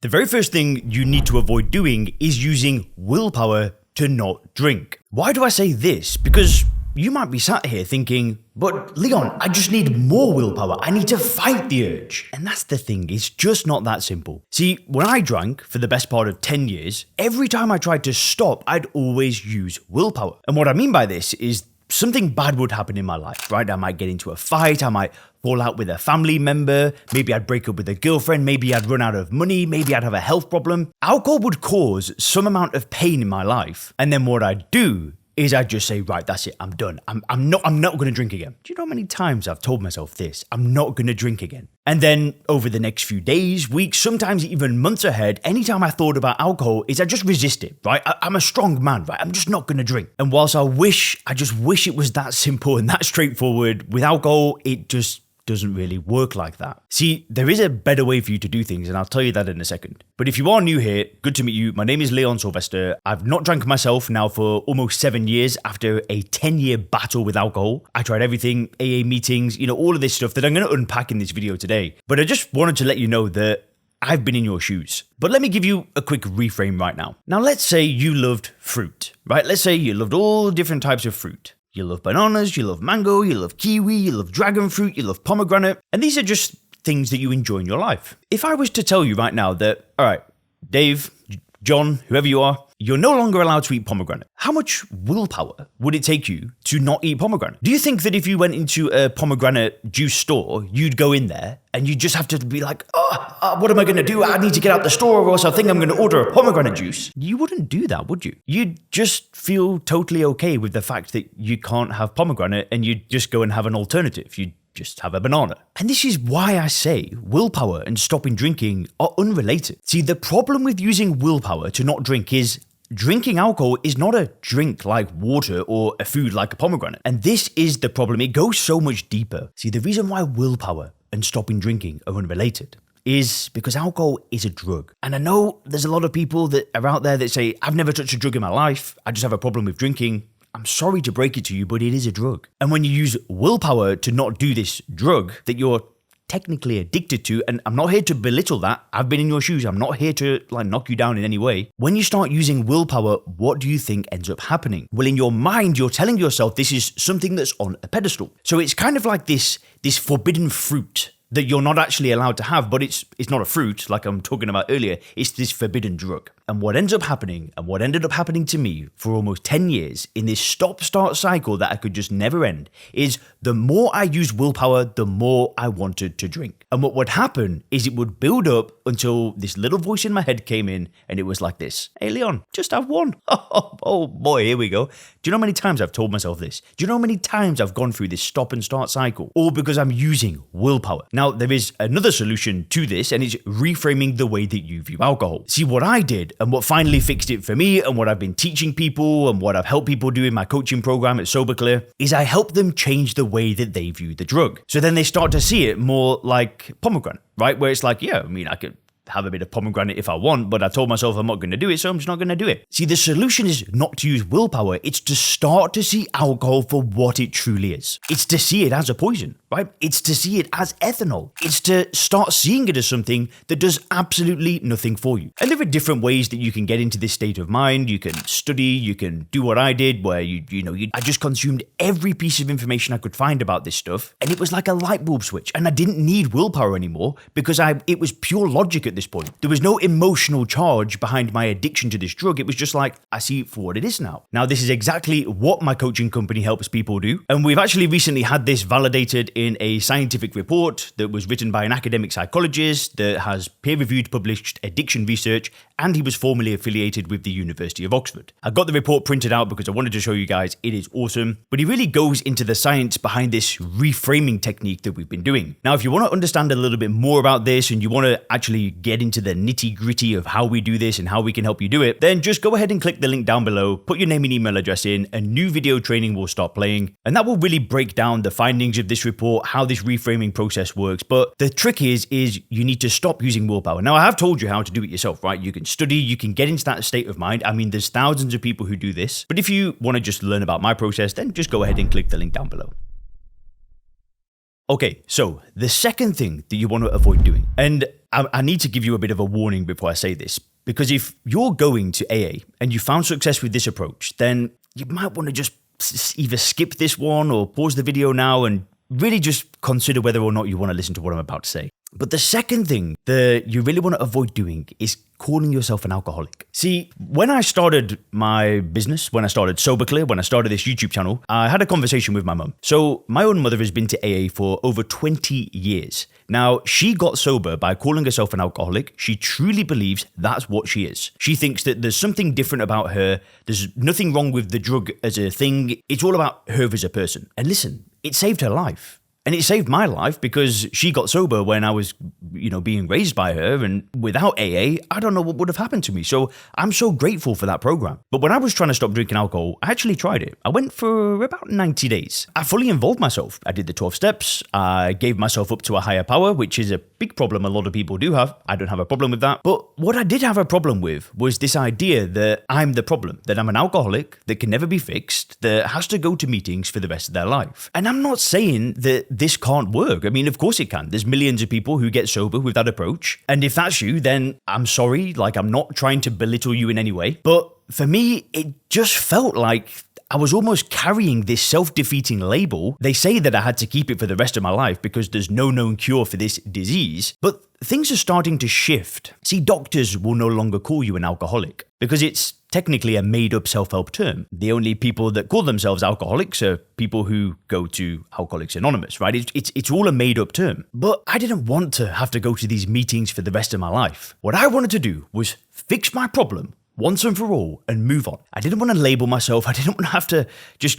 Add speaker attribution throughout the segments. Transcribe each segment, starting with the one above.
Speaker 1: The very first thing you need to avoid doing is using willpower to not drink. Why do I say this? Because you might be sat here thinking, but Leon, I just need more willpower. I need to fight the urge. And that's the thing, it's just not that simple. See, when I drank for the best part of 10 years, every time I tried to stop, I'd always use willpower. And what I mean by this is something bad would happen in my life, right? I might get into a fight, I might fall out with a family member, maybe I'd break up with a girlfriend, maybe I'd run out of money, maybe I'd have a health problem. Alcohol would cause some amount of pain in my life. And then what I'd do is I'd just say, right, that's it, I'm done. I'm not going to drink again. Do you know how many times I've told myself this? I'm not going to drink again. And then over the next few days, weeks, sometimes even months ahead, anytime I thought about alcohol, I just resist it, right? I'm a strong man, right? I'm just not going to drink. And whilst I just wish it was that simple and that straightforward, with alcohol, it just doesn't really work like that. See, there is a better way for you to do things, and I'll tell you that in a second. But if you are new here, good to meet you. My name is Leon Sylvester. I've not drank myself now for almost 7 years after a 10-year battle with alcohol. I tried everything, AA meetings, all of this stuff that I'm going to unpack in this video today. But I just wanted to let you know that I've been in your shoes. But let me give you a quick reframe right now. Now, let's say you loved fruit, right? Let's say you loved all different types of fruit. You love bananas, you love mango, you love kiwi, you love dragon fruit, you love pomegranate, and these are just things that you enjoy in your life. If I was to tell you right now that, all right, Dave, John, whoever you are, you're no longer allowed to eat pomegranate, how much willpower would it take you to not eat pomegranate? Do you think that if you went into a pomegranate juice store, you'd go in there and you'd just have to be like, what am I going to do? I need to get out the store or else I think I'm going to order a pomegranate juice. You wouldn't do that, would you? You'd just feel totally okay with the fact that you can't have pomegranate and you'd just go and have an alternative. You'd just have a banana. And this is why I say willpower and stopping drinking are unrelated. See, the problem with using willpower to not drink is drinking alcohol is not a drink like water or a food like a pomegranate. And this is the problem. It goes so much deeper. See, the reason why willpower and stopping drinking are unrelated is because alcohol is a drug. And I know there's a lot of people that are out there that say, I've never touched a drug in my life. I just have a problem with drinking. I'm sorry to break it to you, but it is a drug. And when you use willpower to not do this drug that you're technically addicted to, and I'm not here to belittle that, I've been in your shoes, I'm not here to knock you down in any way. When you start using willpower, what do you think ends up happening? Well, in your mind, you're telling yourself this is something that's on a pedestal. So it's kind of like this forbidden fruit that you're not actually allowed to have, but it's not a fruit like I'm talking about earlier, it's this forbidden drug. And what ends up happening, and what ended up happening to me for almost 10 years in this stop-start cycle that I could just never end, is the more I used willpower, the more I wanted to drink. And what would happen is it would build up until this little voice in my head came in, and it was like this: hey Leon, just have one. Oh boy, here we go. Do you know how many times I've told myself this? Do you know how many times I've gone through this stop and start cycle? All because I'm using willpower. Now, there is another solution to this, and it's reframing the way that you view alcohol. See, what I did, and what finally fixed it for me, and what I've been teaching people, and what I've helped people do in my coaching program at Sober Clear, is I help them change the way that they view the drug. So then they start to see it more like pomegranate, right? Where it's like, yeah, I mean, I could have a bit of pomegranate if I want, but I told myself I'm not going to do it, so I'm just not going to do it. See, the solution is not to use willpower, it's to start to see alcohol for what it truly is. It's to see it as a poison, right? It's to see it as ethanol. It's to start seeing it as something that does absolutely nothing for you. And there are different ways that you can get into this state of mind. You can study, you can do what I did, where I just consumed every piece of information I could find about this stuff, and it was like a light bulb switch, and I didn't need willpower anymore because it was pure logic at this point. There was no emotional charge behind my addiction to this drug. It was just like, I see it for what it is now. Now, this is exactly what my coaching company helps people do. And we've actually recently had this validated in a scientific report that was written by an academic psychologist that has peer-reviewed published addiction research, and he was formerly affiliated with the University of Oxford. I got the report printed out because I wanted to show you guys it is awesome, but he really goes into the science behind this reframing technique that we've been doing. Now, if you want to understand a little bit more about this and you want to actually get into the nitty-gritty of how we do this and how we can help you do it, then just go ahead and click the link down below, put your name and email address in, a new video training will start playing, and that will really break down the findings of this report, how this reframing process works. But the trick is you need to stop using willpower. Now, I have told you how to do it yourself, right? You can study, you can get into that state of mind. I mean, there's thousands of people who do this, but if you want to just learn about my process, then just go ahead and click the link down below. Okay, so the second thing that you want to avoid doing, and I need to give you a bit of a warning before I say this, because if you're going to AA and you found success with this approach, then you might want to just either skip this one or pause the video now and really just consider whether or not you want to listen to what I'm about to say. But the second thing that you really want to avoid doing is calling yourself an alcoholic. See, when I started my business, when I started SoberClear, when I started this YouTube channel, I had a conversation with my mum. So my own mother has been to AA for over 20 years. Now, she got sober by calling herself an alcoholic. She truly believes that's what she is. She thinks that there's something different about her. There's nothing wrong with the drug as a thing. It's all about her as a person. And listen, it saved her life. And it saved my life because she got sober when I was, being raised by her. And without AA, I don't know what would have happened to me. So I'm so grateful for that program. But when I was trying to stop drinking alcohol, I actually tried it. I went for about 90 days. I fully involved myself. I did the 12 steps. I gave myself up to a higher power, which is a big problem a lot of people do have. I don't have a problem with that. But what I did have a problem with was this idea that I'm the problem, that I'm an alcoholic that can never be fixed, that has to go to meetings for the rest of their life. And I'm not saying that this can't work. I mean, of course it can. There's millions of people who get sober with that approach. And if that's you, then I'm sorry. I'm not trying to belittle you in any way. But for me, it just felt like I was almost carrying this self-defeating label. They say that I had to keep it for the rest of my life because there's no known cure for this disease. But things are starting to shift. See, doctors will no longer call you an alcoholic because it's technically a made-up self-help term. The only people that call themselves alcoholics are people who go to Alcoholics Anonymous, right? It's all a made-up term. But I didn't want to have to go to these meetings for the rest of my life. What I wanted to do was fix my problem once and for all and move on. I didn't want to label myself. I didn't want to have to just,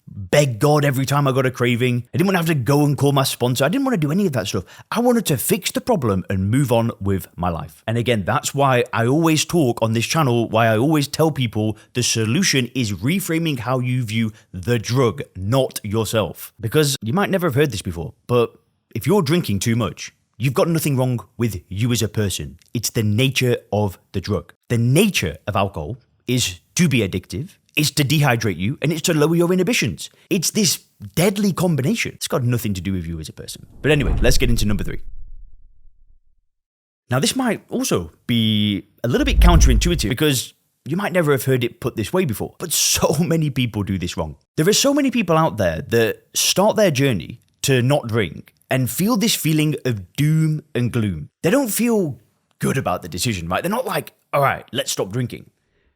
Speaker 1: beg God every time I got a craving. I didn't want to have to go and call my sponsor. I didn't want to do any of that stuff. I wanted to fix the problem and move on with my life. And again, that's why I always talk on this channel, why I always tell people the solution is reframing how you view the drug, not yourself. Because you might never have heard this before, but if you're drinking too much, you've got nothing wrong with you as a person. It's the nature of the drug. The nature of alcohol is to be addictive, it's to dehydrate you, and it's to lower your inhibitions. It's this deadly combination. It's got nothing to do with you as a person. But anyway, let's get into number 3. Now, this might also be a little bit counterintuitive because you might never have heard it put this way before, but so many people do this wrong. There are so many people out there that start their journey to not drink and feel this feeling of doom and gloom. They don't feel good about the decision, right? They're not like, all right, let's stop drinking.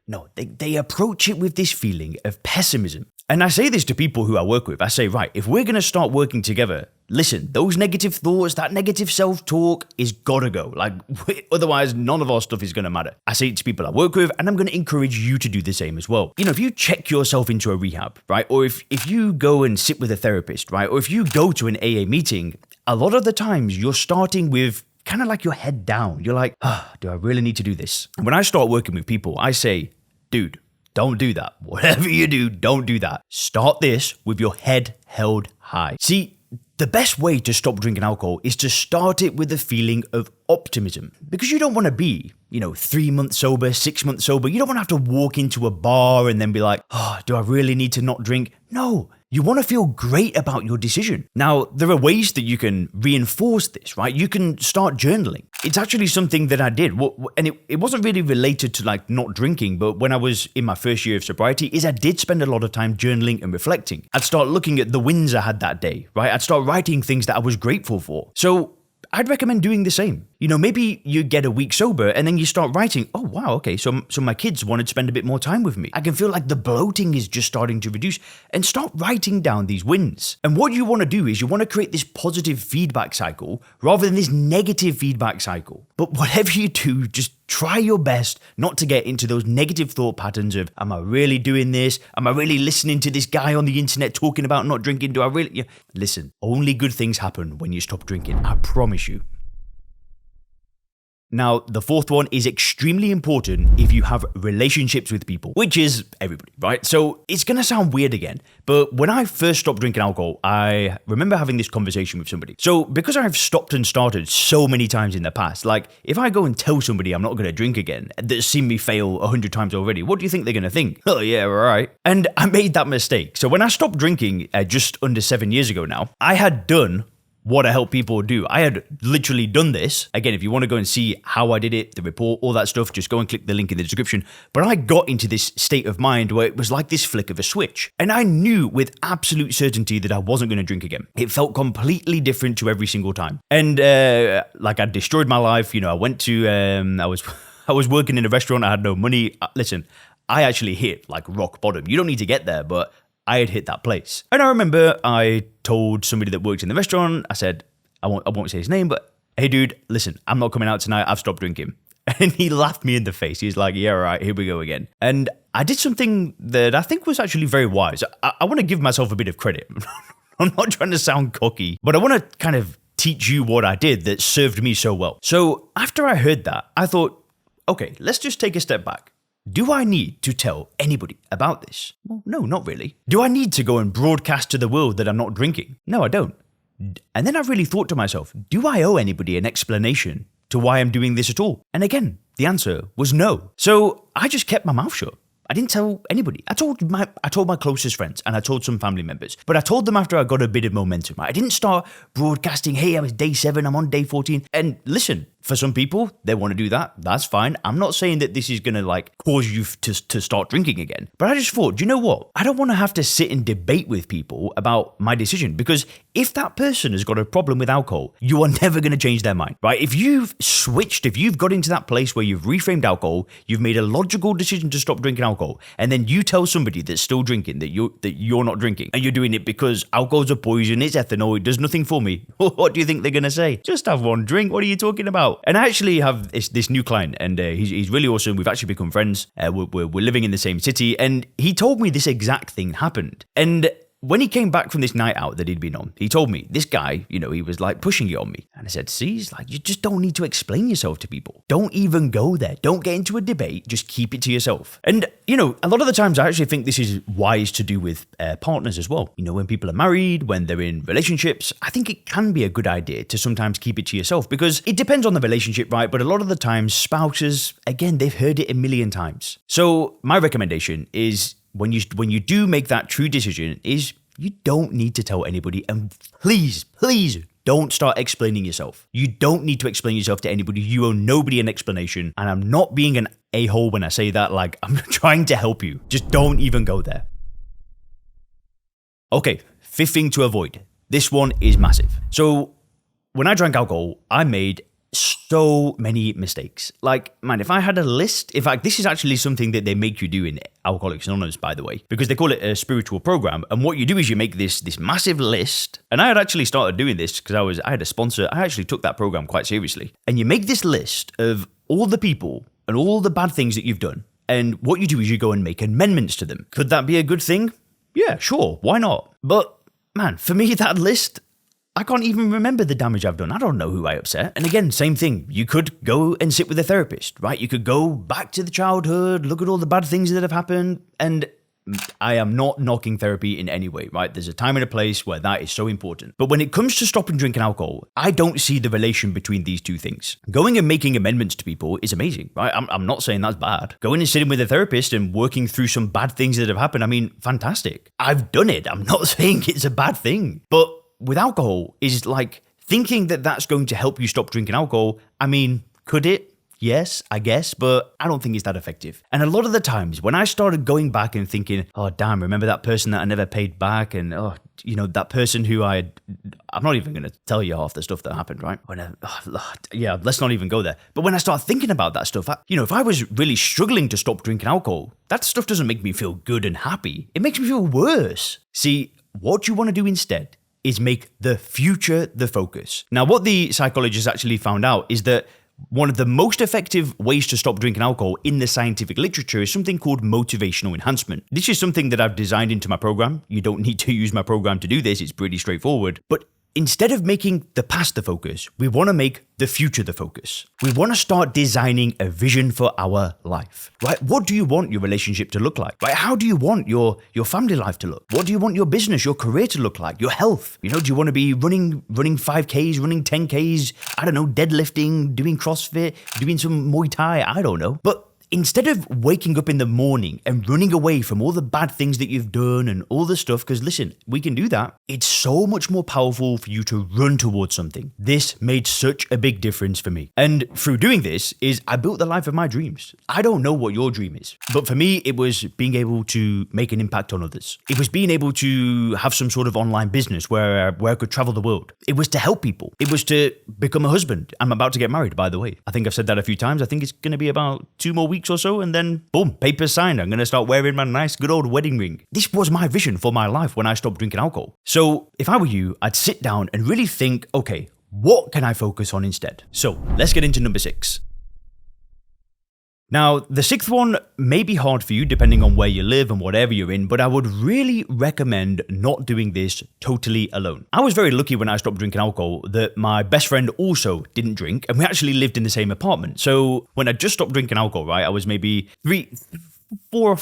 Speaker 1: No, they approach it with this feeling of pessimism. And I say this to people who I work with. I say, right, if we're going to start working together, listen, those negative thoughts, that negative self-talk is gotta go. Otherwise, none of our stuff is going to matter. I say it to people I work with, and I'm going to encourage you to do the same as well. If you check yourself into a rehab, right, or if you go and sit with a therapist, right, or if you go to an AA meeting, a lot of the times you're starting with kind of like your head down. You're like, do I really need to do this? And when I start working with people, I say, dude, don't do that. Whatever you do, don't do that. Start this with your head held high. See, the best way to stop drinking alcohol is to start it with a feeling of optimism. Because you don't want to be, 3 months sober, 6 months sober. You don't want to have to walk into a bar and then be like, do I really need to not drink? No. You want to feel great about your decision. Now, there are ways that you can reinforce this, right? You can start journaling. It's actually something that I did. And it wasn't really related to not drinking, but when I was in my first year of sobriety, is I did spend a lot of time journaling and reflecting. I'd start looking at the wins I had that day, right? I'd start writing things that I was grateful for. So I'd recommend doing the same. Maybe you get a week sober and then you start writing, oh, wow, okay, so my kids wanted to spend a bit more time with me. I can feel like the bloating is just starting to reduce, and start writing down these wins. And what you want to do is you want to create this positive feedback cycle rather than this negative feedback cycle. But whatever you do, just try your best not to get into those negative thought patterns of, am I really doing this? Am I really listening to this guy on the internet talking about not drinking? Do I really? Listen, only good things happen when you stop drinking. I promise you. Now, the fourth one is extremely important if you have relationships with people, which is everybody, right? So it's going to sound weird again, but when I first stopped drinking alcohol, I remember having this conversation with somebody. So because I've stopped and started so many times in the past, if I go and tell somebody I'm not going to drink again, that's seen me fail 100 times already, what do you think they're going to think? Oh yeah, right. And I made that mistake. So when I stopped drinking just under 7 years ago now, I had done what I help people do. I had literally done this. Again, if you want to go and see how I did it, the report, all that stuff, just go and click the link in the description. But I got into this state of mind where it was like this flick of a switch. And I knew with absolute certainty that I wasn't going to drink again. It felt completely different to every single time. And like I destroyed my life. I went to, I was working in a restaurant. I had no money. Listen, I actually hit like rock bottom. You don't need to get there, but I had hit that place. And I remember I told somebody that worked in the restaurant, I said, I won't say his name, but hey dude, listen, I'm not coming out tonight. I've stopped drinking. And he laughed me in the face. He's like, yeah, all right, here we go again. And I did something that I think was actually very wise. I want to give myself a bit of credit. I'm not trying to sound cocky, but I want to kind of teach you what I did that served me so well. So after I heard that, I thought, okay, let's just take a step back. Do I need to tell anybody about this? Well, no, not really. Do I need to go and broadcast to the world that I'm not drinking? No, I don't. And then I really thought to myself, do I owe anybody an explanation to why I'm doing this at all? And again, the answer was no. So I just kept my mouth shut. I didn't tell anybody. I told my closest friends and I told some family members. But I told them after I got a bit of momentum. I didn't start broadcasting, hey, I was day 7, I'm on day 14. And listen, for some people, they want to do that. That's fine. I'm not saying that this is going to like cause you to start drinking again. But I just thought, do you know what? I don't want to have to sit and debate with people about my decision, because if that person has got a problem with alcohol, you are never going to change their mind, right? If you've switched, if you've got into that place where you've reframed alcohol, you've made a logical decision to stop drinking alcohol, and then you tell somebody that's still drinking that you're not drinking, and you're doing it because alcohol's a poison, it's ethanol, it does nothing for me. What do you think they're going to say? Just have one drink. What are you talking about? And I actually have this new client, and he's really awesome. We've actually become friends. We're living in the same city, and he told me this exact thing happened. And when he came back from this night out that he'd been on, he told me, this guy, he was like pushing it on me. And I said, see, he's like, you just don't need to explain yourself to people. Don't even go there. Don't get into a debate. Just keep it to yourself. And, a lot of the times I actually think this is wise to do with partners as well. When people are married, when they're in relationships, I think it can be a good idea to sometimes keep it to yourself, because it depends on the relationship, right? But a lot of the times spouses, again, they've heard it a million times. So my recommendation is, when you do make that true decision, is you don't need to tell anybody. And please don't start explaining yourself. You don't need to explain yourself to anybody. You owe nobody an explanation. And I'm not being an a-hole when I say that. Like, I'm trying to help you. Just don't even go there. Okay, 5th thing to avoid. This one is massive. So when I drank alcohol, I made so many mistakes. Like, man, if I had a list, in fact, this is actually something that they make you do in Alcoholics Anonymous, by the way, because they call it a spiritual program. And what you do is you make this massive list. And I had actually started doing this because I had a sponsor. I actually took that program quite seriously. And you make this list of all the people and all the bad things that you've done. And what you do is you go and make amendments to them. Could that be a good thing? Yeah, sure. Why not? But man, for me, that list, I can't even remember the damage I've done. I don't know who I upset. And again, same thing. You could go and sit with a therapist, right? You could go back to the childhood, look at all the bad things that have happened. And I am not knocking therapy in any way, right? There's a time and a place where that is so important. But when it comes to stopping drinking alcohol, I don't see the relation between these two things. Going and making amendments to people is amazing, right? I'm not saying that's bad. Going and sitting with a therapist and working through some bad things that have happened, I mean, fantastic. I've done it. I'm not saying it's a bad thing. But with alcohol, is like thinking that that's going to help you stop drinking alcohol. I mean, could it? Yes, I guess, but I don't think it's that effective. And a lot of the times when I started going back and thinking, oh, damn, remember that person that I never paid back? And, that person who I'm not even going to tell you half the stuff that happened, right? Let's not even go there. But when I start thinking about that stuff, if I was really struggling to stop drinking alcohol, that stuff doesn't make me feel good and happy. It makes me feel worse. See, what you want to do instead is make the future the focus. Now, what the psychologists actually found out is that one of the most effective ways to stop drinking alcohol in the scientific literature is something called motivational enhancement. This is something that I've designed into my program. You don't need to use my program to do this. It's pretty straightforward. But instead of making the past the focus, we want to make the future the focus. We want to start designing a vision for our life, right? What do you want your relationship to look like, right? How do you want your family life to look? What do you want your business, your career to look like? Your health? Do you want to be running 5Ks, running 10Ks? I don't know, deadlifting, doing CrossFit, doing some Muay Thai? I don't know. But instead of waking up in the morning and running away from all the bad things that you've done and all the stuff, because listen, we can do that. It's so much more powerful for you to run towards something. This made such a big difference for me. And through doing this is I built the life of my dreams. I don't know what your dream is, but for me, it was being able to make an impact on others. It was being able to have some sort of online business where I could travel the world. It was to help people. It was to become a husband. I'm about to get married, by the way. I think I've said that a few times. I think it's going to be about 2 more weeks or so, and then boom, papers signed. I'm going to start wearing my nice good old wedding ring. This was my vision for my life when I stopped drinking alcohol. So if I were you, I'd sit down and really think, okay, what can I focus on instead? So let's get into number 6. Now, the 6th one may be hard for you depending on where you live and whatever you're in, but I would really recommend not doing this totally alone. I was very lucky when I stopped drinking alcohol that my best friend also didn't drink, and we actually lived in the same apartment. So when I just stopped drinking alcohol, right, I was maybe 4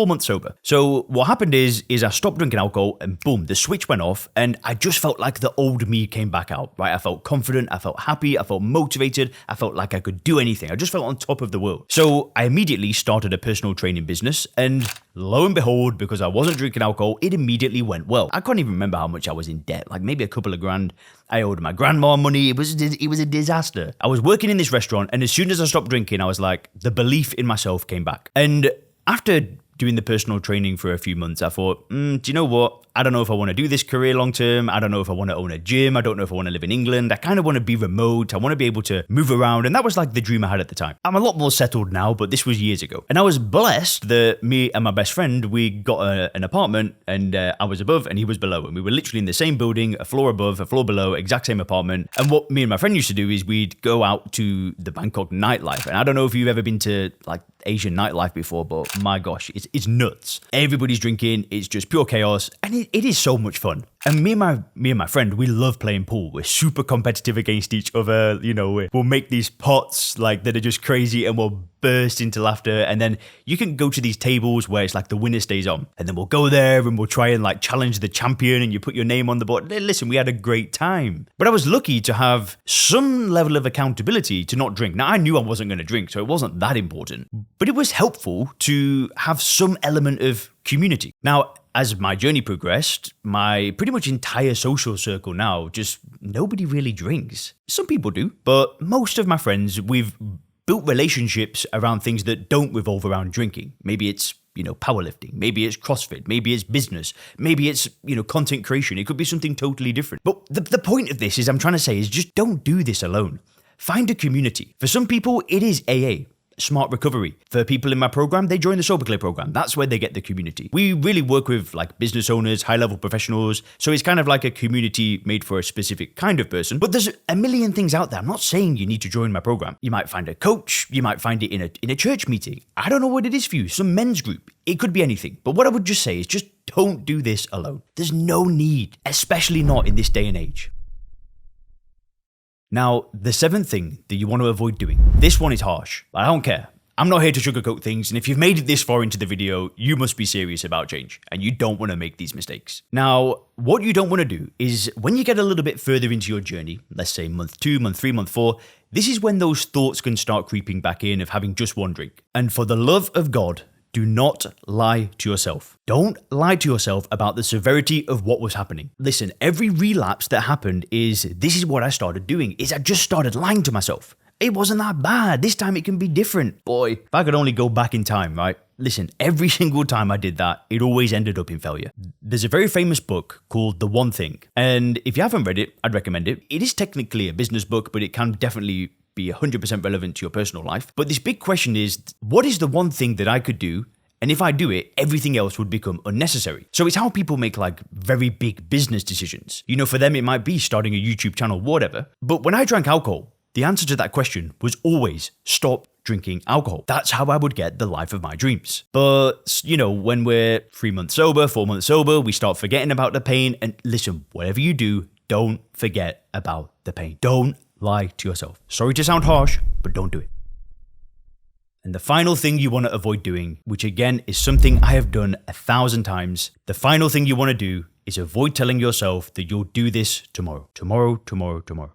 Speaker 1: months sober. So what happened is I stopped drinking alcohol and boom, the switch went off and I just felt like the old me came back out, right? I felt confident, I felt happy, I felt motivated, I felt like I could do anything. I just felt on top of the world. So I immediately started a personal training business and lo and behold, because I wasn't drinking alcohol, it immediately went well. I can't even remember how much I was in debt, like maybe a couple of grand. I owed my grandma money. It was a disaster. I was working in this restaurant and as soon as I stopped drinking, I was like, the belief in myself came back. And after doing the personal training for a few months, I thought, do you know what? I don't know if I want to do this career long term. I don't know if I want to own a gym. I don't know if I want to live in England. I kind of want to be remote. I want to be able to move around. And that was like the dream I had at the time. I'm a lot more settled now, but this was years ago. And I was blessed that me and my best friend, we got an apartment and I was above and he was below. And we were literally in the same building, a floor above, a floor below, exact same apartment. And what me and my friend used to do is we'd go out to the Bangkok nightlife. And I don't know if you've ever been to like Asian nightlife before, but my gosh, it's nuts. Everybody's drinking. It's just pure chaos. And it is so much fun. And me and my friend, we love playing pool. We're super competitive against each other. You know, we'll make these pots like that are just crazy and we'll burst into laughter. And then you can go to these tables where it's like the winner stays on. And then we'll go there and we'll try and like challenge the champion and you put your name on the board. Listen, we had a great time. But I was lucky to have some level of accountability to not drink. Now, I knew I wasn't going to drink, so it wasn't that important. But it was helpful to have some element of community. Now, as my journey progressed, my pretty much entire social circle now, just nobody really drinks. Some people do, but most of my friends, we've built relationships around things that don't revolve around drinking. Maybe it's, powerlifting. Maybe it's CrossFit. Maybe it's business. Maybe it's, content creation. It could be something totally different. But the point of this is I'm trying to say is just don't do this alone. Find a community. For some people, it is AA. Smart Recovery. For people in my program, they join the Sober Clear program. That's where they get the community. We really work with like business owners, high-level professionals. So it's kind of like a community made for a specific kind of person. But there's a million things out there. I'm not saying you need to join my program. You might find a coach. You might find it in a church meeting. I don't know what it is for you. Some men's group. It could be anything. But what I would just say is just don't do this alone. There's no need, especially not in this day and age. Now, the 7th thing that you want to avoid doing. This one is harsh, but I don't care. I'm not here to sugarcoat things, and if you've made it this far into the video, you must be serious about change, and you don't want to make these mistakes. Now, what you don't want to do is when you get a little bit further into your journey, let's say month 2, month 3, month 4, this is when those thoughts can start creeping back in of having just one drink. And for the love of God, do not lie to yourself. Don't lie to yourself about the severity of what was happening. Listen, every relapse that happened this is what I started doing, is I just started lying to myself. It wasn't that bad. This time it can be different. Boy, if I could only go back in time, right? Listen, every single time I did that, it always ended up in failure. There's a very famous book called The One Thing. And if you haven't read it, I'd recommend it. It is technically a business book, but it can definitely be 100% relevant to your personal life. But this big question is, what is the one thing that I could do? And if I do it, everything else would become unnecessary. So it's how people make like very big business decisions. For them, it might be starting a YouTube channel, whatever. But when I drank alcohol, the answer to that question was always stop drinking alcohol. That's how I would get the life of my dreams. But, when we're 3 months sober, 4 months sober, we start forgetting about the pain. And listen, whatever you do, don't forget about the pain. Don't lie to yourself. Sorry to sound harsh, but don't do it. And the final thing you want to avoid doing, which again is something I have done 1,000 times, the final thing you want to do is avoid telling yourself that you'll do this tomorrow. Tomorrow.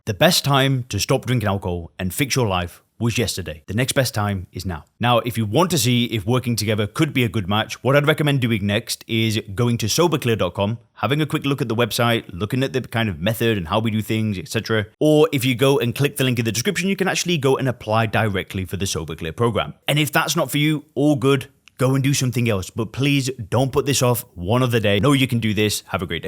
Speaker 1: The best time to stop drinking alcohol and fix your life was yesterday. The next best time is now. Now, if you want to see if working together could be a good match, what I'd recommend doing next is going to soberclear.com, having a quick look at the website, looking at the kind of method and how we do things, etc. Or if you go and click the link in the description, you can actually go and apply directly for the SoberClear program. And if that's not for you, all good. Go and do something else. But please don't put this off one other day. Know you can do this. Have a great day.